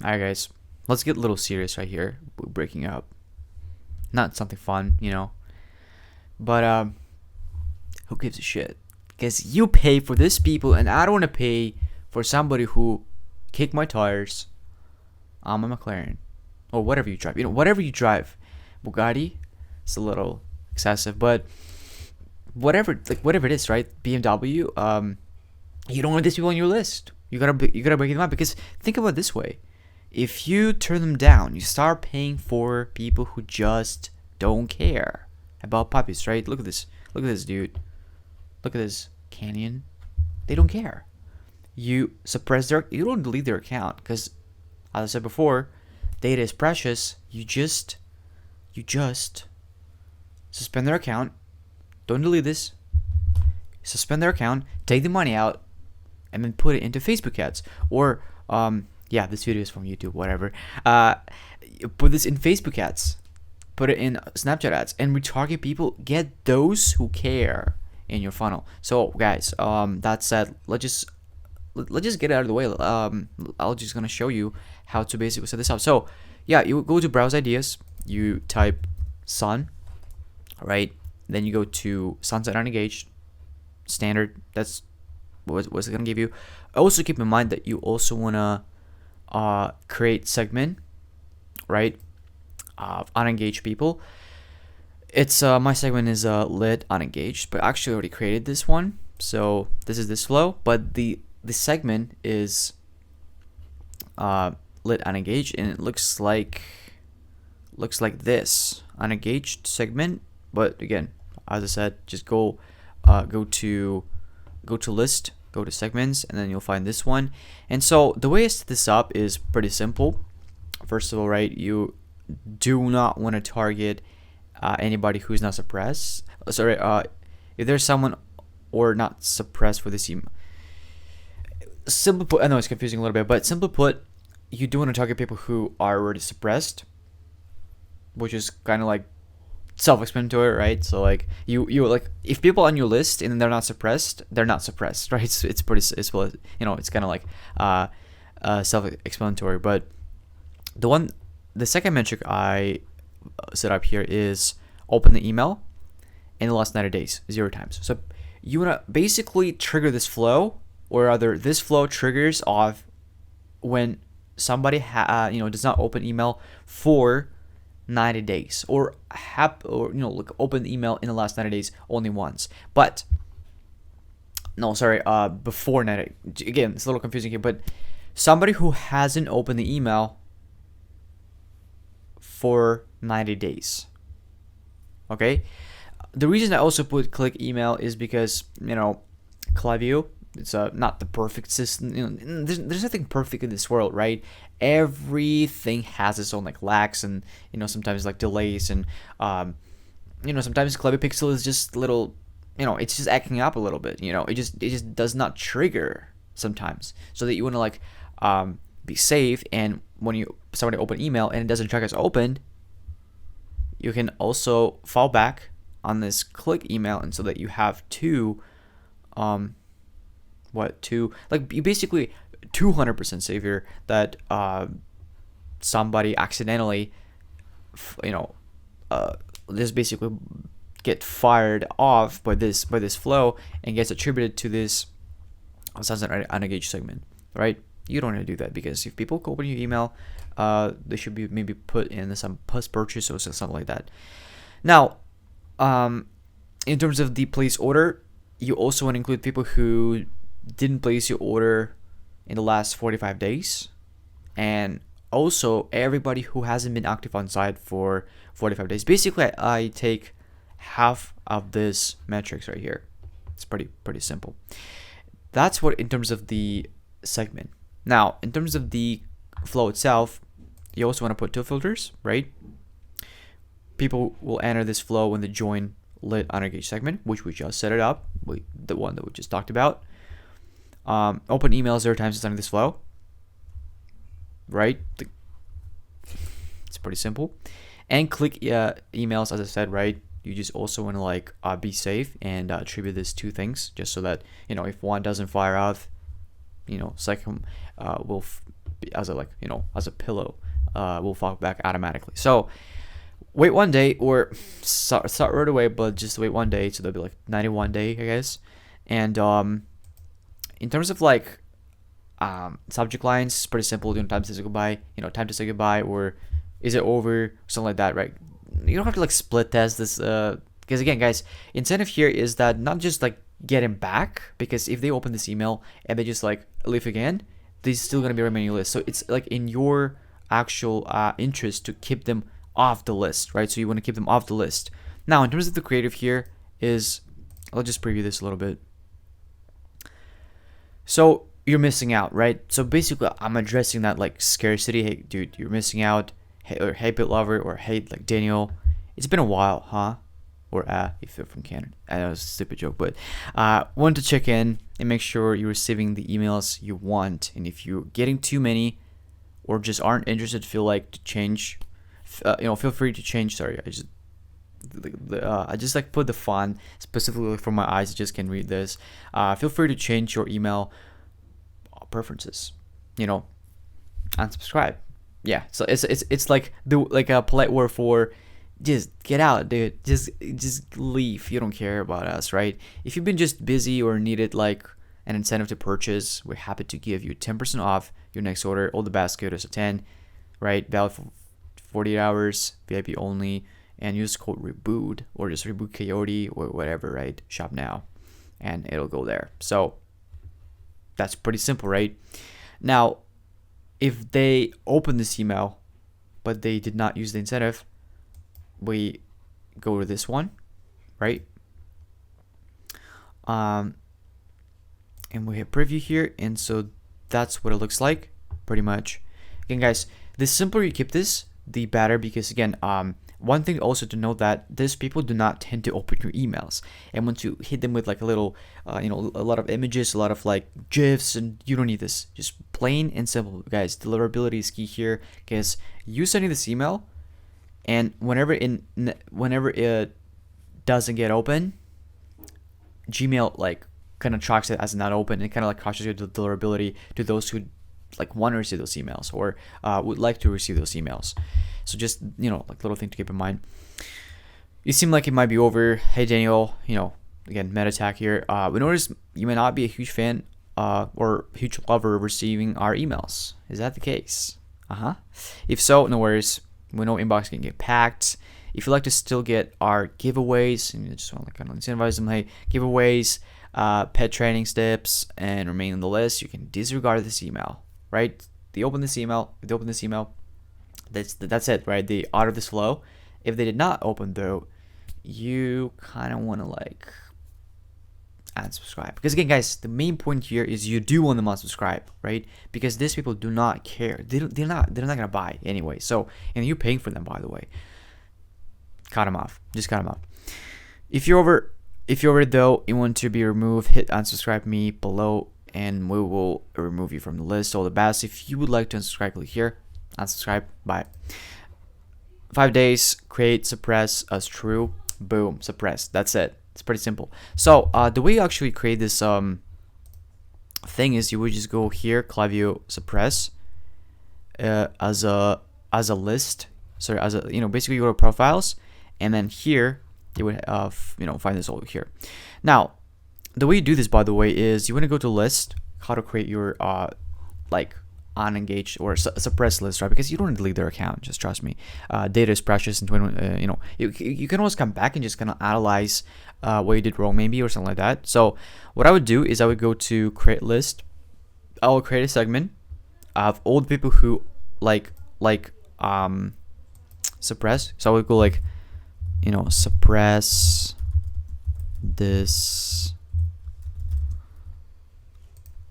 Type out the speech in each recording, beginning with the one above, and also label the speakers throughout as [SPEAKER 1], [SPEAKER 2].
[SPEAKER 1] Alright, guys, let's get a little serious right here. We're breaking up. Not something fun, but who gives a shit? Because you pay for this people, and I don't want to pay for somebody who kicked my tires. I'm a McLaren, or whatever you drive. Whatever you drive, Bugatti. It's a little excessive, but whatever it is, right? BMW. You don't want these people on your list. You gotta break them up, because think about it this way: if you turn them down, you start paying for people who just don't care about puppies, right? Look at this. Look at this dude. Look at this canyon. They don't care. You don't delete their account, because, as I said before, data is precious. You just suspend their account. Don't delete this. Suspend their account. Take the money out, and then put it into Facebook ads. Or this video is from YouTube. Whatever. Put this in Facebook ads. Put it in Snapchat ads, and retarget people. Get those who care in your funnel. So guys, that said, let's just get it out of the way. I'll just gonna show you how to basically set this up. So yeah, you go to browse ideas, you type sun, right? Then you go to sunset unengaged standard. That's what's it gonna give you. Also keep in mind that you also wanna create segment, right, of unengaged people. It's my segment is lit unengaged, but I actually already created this one. So this is this flow, but the segment is lit unengaged, and it looks like this unengaged segment. But again, as I said, just go to list, go to segments, and then you'll find this one. And so the way I set this up is pretty simple. First of all, right, you do not want to target anybody who's not suppressed. If there's someone or not suppressed for this email. Simply put, I know it's confusing a little bit, but simply put, you do want to target people who are already suppressed, which is kind of like self-explanatory, right? So like you like, if people on your list and they're not suppressed, right? It's kind of like self-explanatory. But the second metric I set up here is open the email in the last 90 days 0 times. So you want to basically trigger this flow, or rather this flow triggers off when somebody does not open email for 90 days, or open the email in the last 90 days only once. But no, sorry, before 90. Again, it's a little confusing here, but somebody who hasn't opened the email for 90 days. Okay? The reason I also put click email is because, Klaviyo, it's not the perfect system. There's nothing perfect in this world, right? Everything has its own like lags and sometimes like delays, and sometimes Klaviyo Pixel is just little, it's just acting up a little bit. It just does not trigger sometimes, so that you want to like be safe. And when somebody open email and it doesn't track as opened, you can also fall back on this click email, and so that you have you basically 200% safer that somebody accidentally just basically get fired off by this flow and gets attributed to this sunset unengaged segment, right? You don't want to do that, because if people open your email, they should be maybe put in some post purchase or something like that. Now, in terms of the place order, you also want to include people who didn't place your order in the last 45 days, and also everybody who hasn't been active on site for 45 days. Basically, I take half of this metrics right here. It's pretty simple. That's what in terms of the segment. Now, in terms of the flow itself, you also want to put 2 filters, right? People will enter this flow when they join lit unengaged segment, which we just set it up, the one that we just talked about. Open email 0 times starting this flow, right? It's pretty simple. And click emails, as I said, right? You just also want to be safe and attribute these 2 things, just so that if one doesn't fire off, second will like, as a pillow, will fall back automatically. So wait 1 day, or start right away, but just wait 1 day, so there'll be like 91 day, I guess. And in terms of like subject lines, it's pretty simple. Time to say goodbye, time to say goodbye, or is it over, something like that, right? You don't have to like split test this, because again, guys, incentive here is that not just like getting back, because if they open this email and they just like leave again, they're still gonna be remaining list. So it's like in your actual interest to keep them off the list, right? So you want to keep them off the list. Now, in terms of the creative here is, I'll just preview this a little bit. So you're missing out, right? So basically, I'm addressing that like scarcity. Hey, dude, you're missing out. Hey, or hey, Pit Lover, or hey, like Daniel, it's been a while, huh? Or if you're from Canada. I know it's a stupid joke, but want to check in and make sure you're receiving the emails you want. And if you're getting too many, or just aren't interested, feel like to change, feel free to change. Sorry, I just like put the font specifically for my eyes. I just can read this. Feel free to change your email preferences. Unsubscribe. Yeah. So it's like a polite word for just get out, dude. Just leave. You don't care about us, right? If you've been just busy or needed like an incentive to purchase, we're happy to give you 10% off your next order. All the basket is a 10, right? Valid for 48 hours, VIP only, and use code reboot or just reboot coyote or whatever, right? Shop now, and it'll go there. So that's pretty simple, right? Now, if they open this email but they did not use the incentive, we go to this one, right? And we hit preview here, and so that's what it looks like, pretty much. Again, guys, the simpler you keep this, the better, because again, one thing also to note that these people do not tend to open your emails, and once you hit them with like a little, a lot of images, a lot of like GIFs, and you don't need this. Just plain and simple, guys. Deliverability is key here, because you sending this email, and whenever it doesn't get open, Gmail like kind of tracks it as not open, and kind of like crosses your deliverability to those who like want to receive those emails, or would like to receive those emails. So just like little thing to keep in mind. You seem like it might be over. Hey Daniel, again, meta tag here. We notice you may not be a huge fan or huge lover of receiving our emails. Is that the case? If so, no worries. We know inbox can get packed. If you like to still get our giveaways, and you just want to kind of incentivize them, hey, giveaways, pet training tips, and remain on the list, you can disregard this email, right? They open this email. That's it, right? They out of this flow. If they did not open though, you kind of want to like unsubscribe, because again, guys, the main point here is you do want them unsubscribe, right? Because these people do not care. They're not gonna buy anyway. So, and you're paying for them, by the way. Cut them off. Just cut them off. If you're over though, you want to be removed, hit unsubscribe me below, and we will remove you from the list. All the best. If you would like to unsubscribe, click here. Unsubscribe. Bye. 5 days. Create, suppress as true. Boom. Suppress. That's it. It's pretty simple. So the way you actually create this thing is you would just go here, Klaviyo suppress as a list. Sorry, as a basically you go to profiles, and then here you would find this over here. Now, the way you do this, by the way, is you want to go to list, how to create your like unengaged or suppressed list, right? Because you don't want to delete their account, just trust me. Data is precious, and you can always come back and just kind of analyze what you did wrong, maybe, or something like that. So what I would do is I would go to create list. I will create a segment of all the people who like suppress. So I would go like suppress this.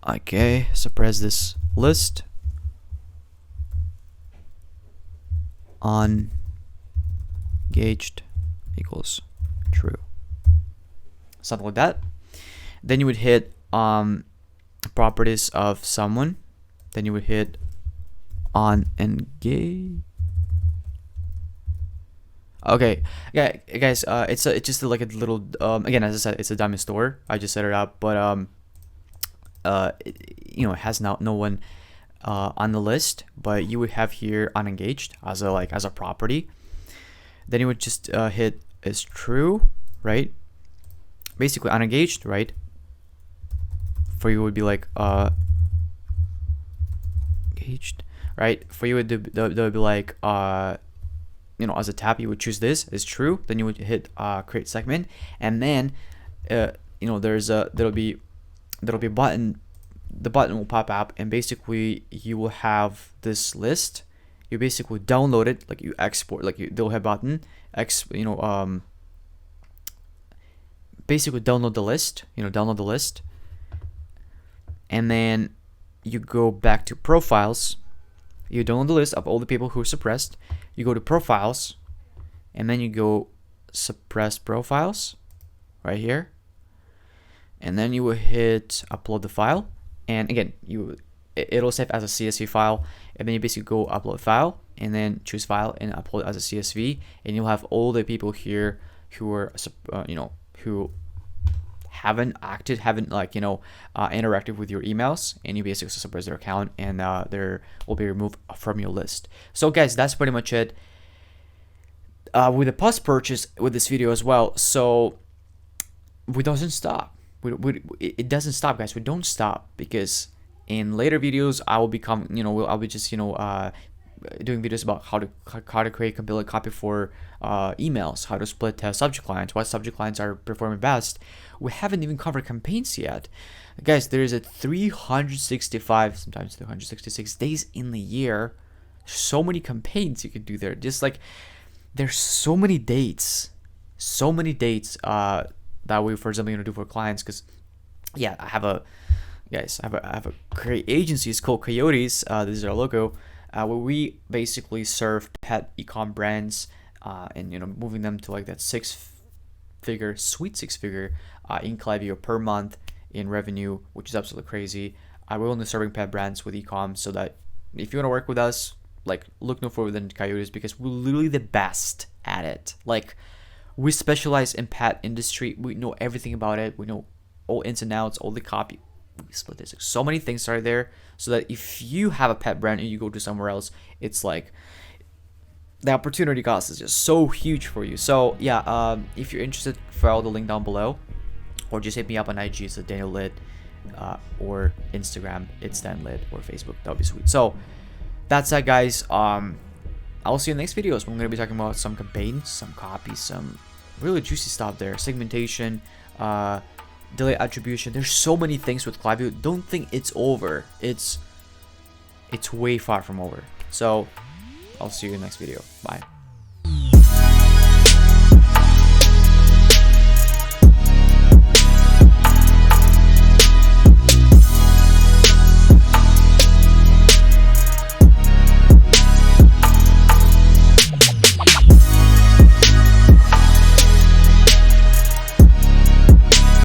[SPEAKER 1] Okay, suppress this list. Unengaged equals true, something like that. Then you would hit properties of someone. Then you would hit unengaged. Okay, yeah, guys, it's just like a little again, as I said, it's a diamond store. I just set it up, but it has no one on the list, but you would have here unengaged as a property. Then you would just hit is true, right? Basically unengaged, right? For you would be like engaged, right? For you would be like as a tab, you would choose this is true. Then you would hit create segment, and then there'll be a button. The button will pop up, and basically you will have this list. You basically download it, like you export, they'll have button basically download the list, and then you go back to profiles. You download the list of all the people who are suppressed. You go to profiles, and then you go suppress profiles right here, and then you will hit upload the file. And again, it'll save as a CSV file, and then you basically go upload file, and then choose file and upload as a CSV, and you'll have all the people here who are who haven't interacted with your emails, and you basically suppress their account, and they will be removed from your list. So guys, that's pretty much it with the post purchase with this video as well. So we doesn't stop. It doesn't stop, guys. We don't stop, because in later videos I will become I'll be just doing videos about how to create compelling copy for emails, how to split test subject lines, what subject lines are performing best. We haven't even covered campaigns yet, guys. There is a 365, sometimes 366 days in the year. So many campaigns you can do there. Just like there's so many dates that we, for example, do for clients. Because I have a great agency. It's called Coyotes. This is our logo, where we basically serve pet ecom brands, and moving them to like that sweet six figure in Klaviyo per month in revenue, which is absolutely crazy. We're only serving pet brands with ecom, so that if you want to work with us, look no further than Coyotes, because we're literally the best at it. We specialize in pet industry. We know everything about it. We know all ins and outs, all the copy. We split this. So many things are there, so that if you have a pet brand and you go to somewhere else, it's like the opportunity cost is just so huge for you. So if you're interested, follow the link down below, or just hit me up on IG. It's Daniel Lit, or Instagram, it's Dan Lit, or Facebook. That would be sweet. So that's that, guys. I'll see you in the next videos. We're going to be talking about some campaigns, some copy, some really juicy stuff there. Segmentation, delay attribution. There's so many things with Klaviyo. Don't think it's over. It's way far from over. So I'll see you in the next video. Bye.